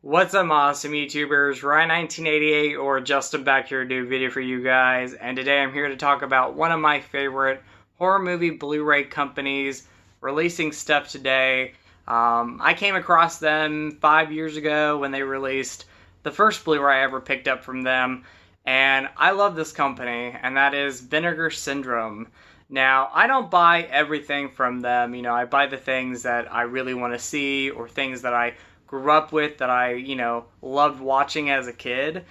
What's up, awesome YouTubers? Ryan1988 or Justin back here to do a video for you guys, and today I'm here to talk about one of my favorite horror movie Blu-ray companies releasing stuff today. I came across them 5 years ago when they released the first Blu-ray I ever picked up from them, and I love this company, and that is Vinegar Syndrome. Now, I don't buy everything from them. I buy the things that I really want to see or things that I grew up with, that I, loved watching as a kid.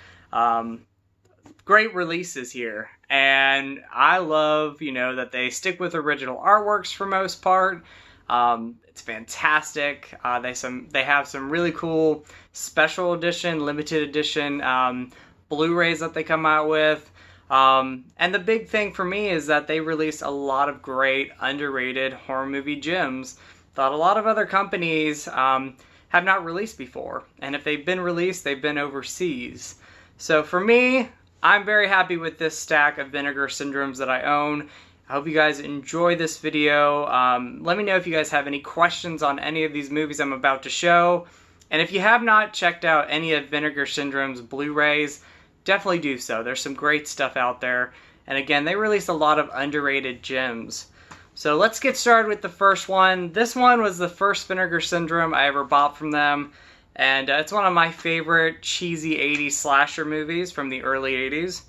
Great releases here. And I love, that they stick with original artworks for most part. It's fantastic. They have some really cool special edition, limited edition Blu-rays that they come out with. And the big thing for me is that they release a lot of great underrated horror movie gems that a lot of other companies have not released before. And if they've been released, they've been overseas. So for me, I'm very happy with this stack of Vinegar Syndromes that I own. I hope you guys enjoy this video. Let me know if you guys have any questions on any of these movies I'm about to show. And if you have not checked out any of Vinegar Syndrome's Blu-rays, definitely do so. There's some great stuff out there. And again, they release a lot of underrated gems. So let's get started with the first one. This one was the first Vinegar Syndrome I ever bought from them. And it's one of my favorite cheesy 80s slasher movies from the early 80s.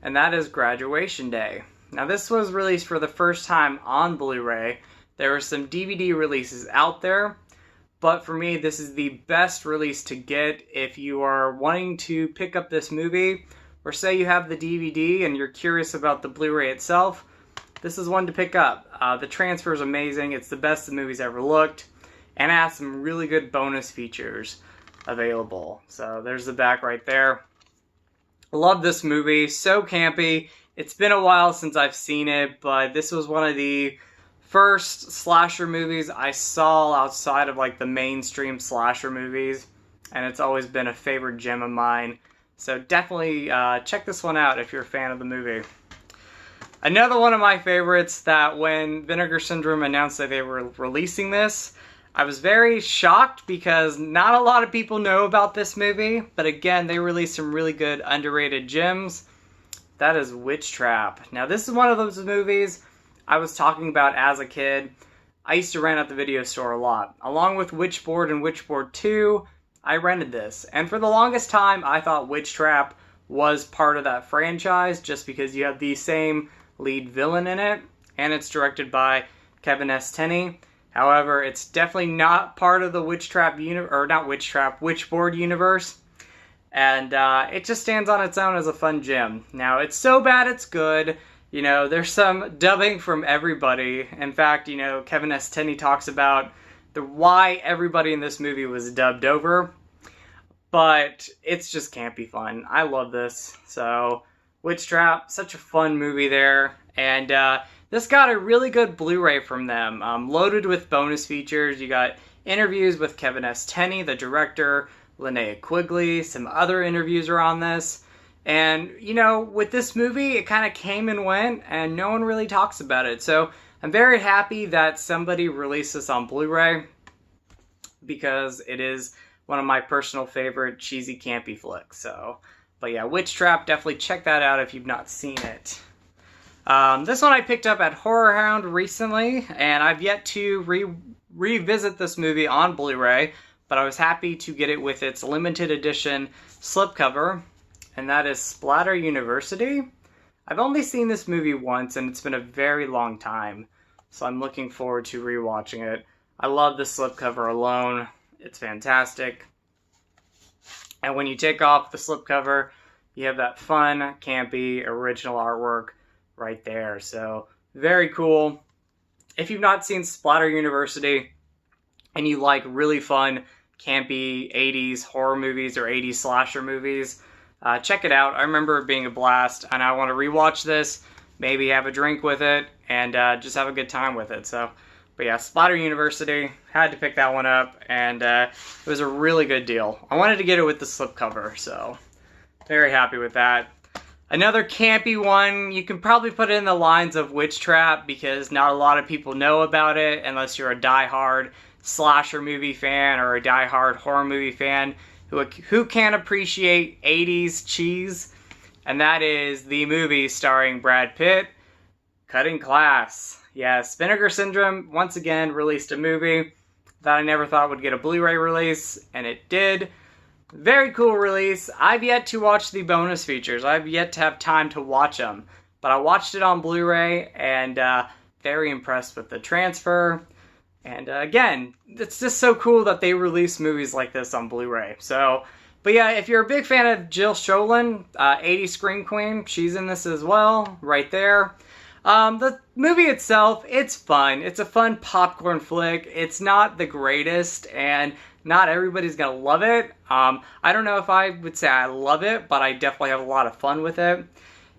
And that is Graduation Day. Now this was released for the first time on Blu-ray. There were some DVD releases out there. But for me, this is the best release to get if you are wanting to pick up this movie. Or say you have the DVD and you're curious about the Blu-ray itself. This is one to pick up. The transfer is amazing. It's the best the movie's ever looked. And it has some really good bonus features available. So there's the back right there. Love this movie. So campy. It's been a while since I've seen it, but this was one of the first slasher movies I saw outside of like the mainstream slasher movies. And it's always been a favorite gem of mine. So definitely check this one out if you're a fan of the movie. Another one of my favorites that when Vinegar Syndrome announced that they were releasing this, I was very shocked because not a lot of people know about this movie. But again, they released some really good underrated gems. That is Witch Trap. Now this is one of those movies I was talking about as a kid. I used to rent at the video store a lot. Along with Witchboard and Witchboard 2, I rented this. And for the longest time, I thought Witch Trap was part of that franchise just because you have the same lead villain in it, and it's directed by Kevin S. Tenney. However, it's definitely not part of the Witchboard universe, and it just stands on its own as a fun gem. Now, it's so bad it's good. There's some dubbing from everybody. In fact, Kevin S. Tenney talks about why everybody in this movie was dubbed over, but it's just campy fun. I love this. So Witch Trap, such a fun movie there. And this got a really good Blu-ray from them, loaded with bonus features. You got interviews with Kevin S. Tenney, the director, Linnea Quigley, some other interviews are on this. And, with this movie, it kind of came and went, and no one really talks about it. So I'm very happy that somebody released this on Blu-ray, because it is one of my personal favorite cheesy campy flicks. But yeah, Witch Trap, definitely check that out if you've not seen it. This one I picked up at Horror Hound recently, and I've yet to revisit this movie on Blu-ray, but I was happy to get it with its limited edition slipcover, and that is Splatter University. I've only seen this movie once, and it's been a very long time, so I'm looking forward to rewatching it. I love the slipcover alone. It's fantastic. And when you take off the slipcover, you have that fun, campy, original artwork right there. So, very cool. If you've not seen Splatter University and you like really fun, campy 80s horror movies or 80s slasher movies, check it out. I remember it being a blast, and I want to rewatch this, maybe have a drink with it, and just have a good time with it. But yeah, Splatter University, had to pick that one up, and it was a really good deal. I wanted to get it with the slipcover, so very happy with that. Another campy one, you can probably put it in the lines of Witch Trap, because not a lot of people know about it unless you're a die-hard slasher movie fan or a die-hard horror movie fan. who can't appreciate 80s cheese? And that is the movie starring Brad Pitt, Cutting Class. Yes, Vinegar Syndrome once again released a movie that I never thought would get a Blu-ray release, and it did. Very cool release. I've yet to watch the bonus features. I've yet to have time to watch them. But I watched it on Blu-ray, and very impressed with the transfer. And again, it's just so cool that they release movies like this on Blu-ray. So, but yeah, if you're a big fan of Jill Schoelen, 80s Scream Queen, she's in this as well, right there. The movie itself, it's fun. It's a fun popcorn flick. It's not the greatest, and not everybody's gonna love it. I don't know if I would say I love it, but I definitely have a lot of fun with it.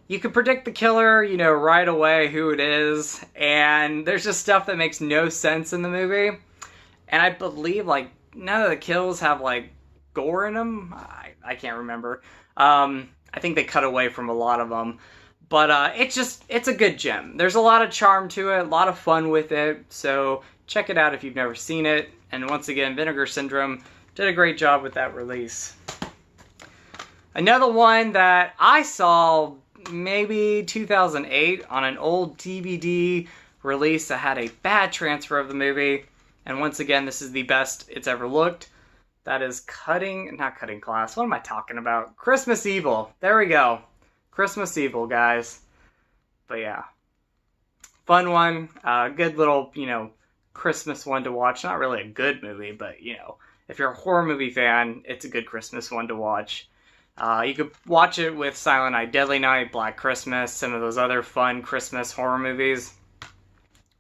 You can predict the killer, you know, right away who it is, and there's just stuff that makes no sense in the movie. And I believe, like, none of the kills have, like, gore in them. I can't remember. I think they cut away from a lot of them. But it's a good gem. There's a lot of charm to it, a lot of fun with it, so check it out if you've never seen it. And once again, Vinegar Syndrome did a great job with that release. Another one that I saw maybe 2008 on an old DVD release that had a bad transfer of the movie. And once again, this is the best it's ever looked. That is not Cutting Class. What am I talking about? Christmas Evil. There we go. Christmas Evil, guys. But yeah. Fun one. Good little, you know, Christmas one to watch. Not really a good movie, but, you know, if you're a horror movie fan, it's a good Christmas one to watch. You could watch it with Silent Night, Deadly Night, Black Christmas, some of those other fun Christmas horror movies.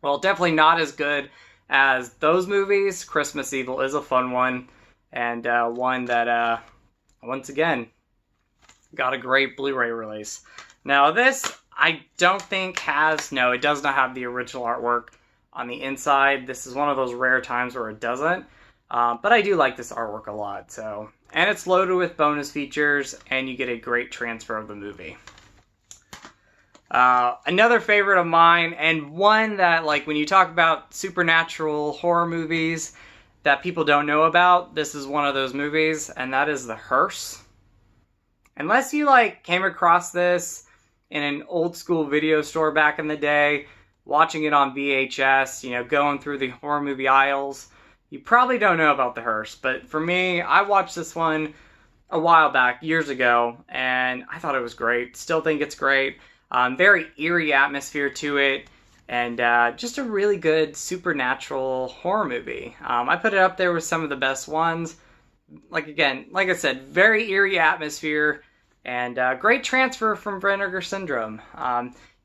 Well, definitely not as good as those movies. Christmas Evil is a fun one, and one that, once again, got a great Blu-ray release. Now this, I don't think it does not have the original artwork on the inside. This is one of those rare times where it doesn't. But I do like this artwork a lot, so. And it's loaded with bonus features, and you get a great transfer of the movie. Another favorite of mine, and one that, like, when you talk about supernatural horror movies that people don't know about, this is one of those movies, and that is The Hearse. Unless you, like, came across this in an old school video store back in the day, watching it on VHS, you know, going through the horror movie aisles, you probably don't know about The Hearse. But for me, I watched this one a while back, years ago, and I thought it was great. Still think it's great. Very eerie atmosphere to it, and just a really good supernatural horror movie. I put it up there with some of the best ones. Like I said, very eerie atmosphere, and great transfer from Vinegar Syndrome.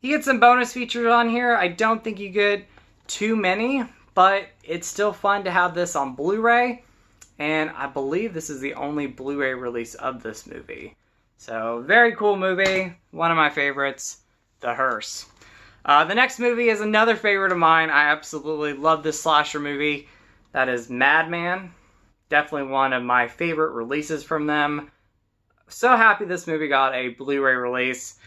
You get some bonus features on here. I don't think you get too many, but it's still fun to have this on Blu-ray, and I believe this is the only Blu-ray release of this movie. So, very cool movie, one of my favorites, The Hearse. The next movie is another favorite of mine. I absolutely love this slasher movie. That is Madman. Definitely one of my favorite releases from them. So happy this movie got a Blu-ray release.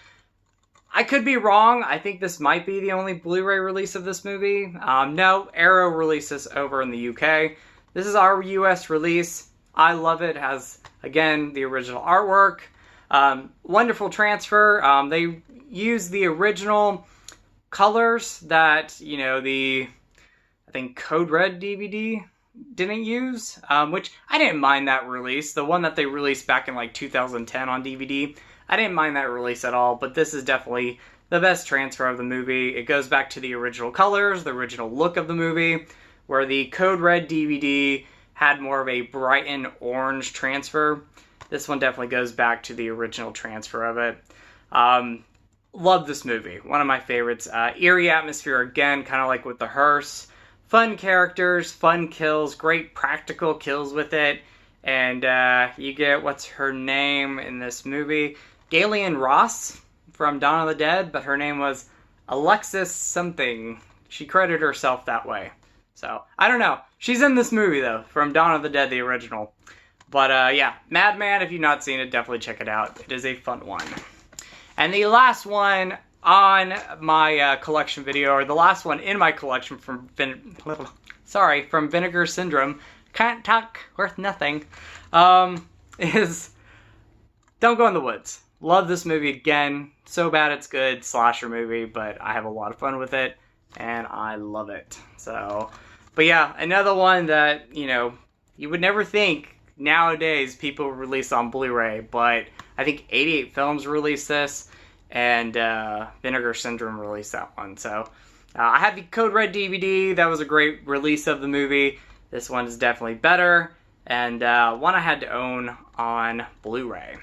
I could be wrong. I think this might be the only Blu-ray release of this movie. No, Arrow releases over in the UK. This is our US release. I love it. It has, again, the original artwork. Wonderful transfer. They use the original colors that, you know, I think Code Red DVD didn't use, which I didn't mind that release. The one that they released back in like 2010 on DVD, I didn't mind that release at all, but this is definitely the best transfer of the movie. It goes back to the original colors, the original look of the movie, where the Code Red DVD had more of a bright and orange transfer. This one definitely goes back to the original transfer of it. Love this movie. One of my favorites. Eerie atmosphere again, kind of like with The Hearse. Fun characters, fun kills, great practical kills with it. And you get, what's her name in this movie? Galen Ross from Dawn of the Dead, but her name was Alexis something. She credited herself that way. So, I don't know. She's in this movie, though, from Dawn of the Dead, the original. But, yeah, Madman, if you've not seen it, definitely check it out. It is a fun one. And the last one on my collection video, or the last one in my collection from Vinegar Syndrome, Cant Talk, worth nothing. is Don't Go in the Woods. Love this movie again. So bad it's good. Slasher movie, but I have a lot of fun with it, and I love it. So, but yeah, another one that, you know, you would never think nowadays people release on Blu-ray, but I think 88 Films released this, and Vinegar Syndrome released that one. So I had the Code Red DVD. That was a great release of the movie. This one is definitely better, and one I had to own on Blu-ray.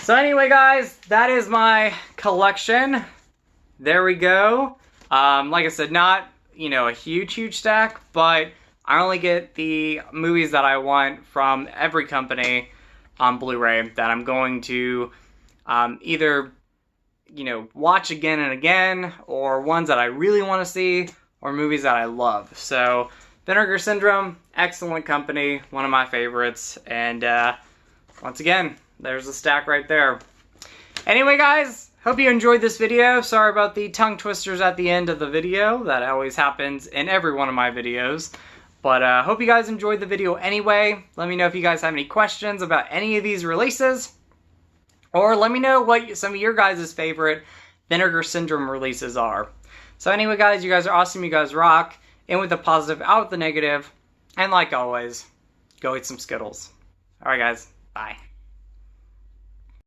So anyway, guys, that is my collection. There we go. Like I said, not, you know, a huge stack, but I only get the movies that I want from every company on Blu-ray that I'm going to either, you know, watch again and again, or ones that I really want to see, or movies that I love. So Vinegar Syndrome, excellent company, one of my favorites, and once again, there's a stack right there. Anyway, guys, hope you enjoyed this video. Sorry about the tongue twisters at the end of the video. That always happens in every one of my videos. But hope you guys enjoyed the video anyway. Let me know if you guys have any questions about any of these releases. Or let me know what some of your guys' favorite Vinegar Syndrome releases are. So anyway, guys, you guys are awesome. You guys rock. In with the positive, out with the negative. And like always, go eat some Skittles. Alright, guys. Bye.